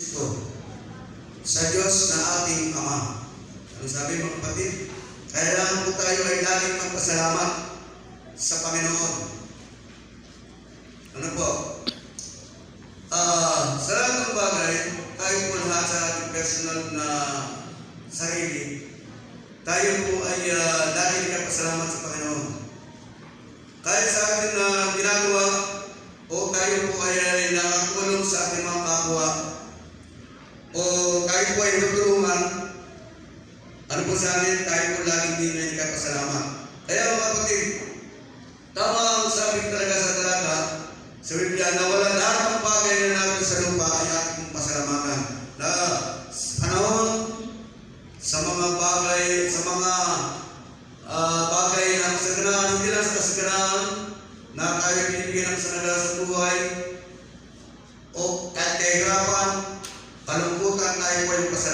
Kristo sa Diyos na ating Ama. Ano sabi mga kapatid? Kailangan po tayo ay laging magpasalamat sa Panginoon. Ano po? Sa lahat ng bagay, tayo po lahat sa ating personal na sarili, tayo po ay laging nagpasalamat sa Panginoon. Kahit sa ating ginagawa, o tayo po ay nakatulong sa ating mga kapwa, o tayo po ay natulungan, ano po sa amin, tayo po laging din ay nagpasalamat. Kaya mga kapatid, tama ang sabi talaga sa talaga, sa Biblia, na wala lahat ng bagay na natin sa lupa ay ating pasalamatan. Na sa panahon, sa mga bagay, bagay na kasaganaan, hindi lang sa kasaganaan, na tayo pinibigyan ng sanada sa buhay, o kahit kahirapan, kalungkutan, tayo po ay pasalamatan.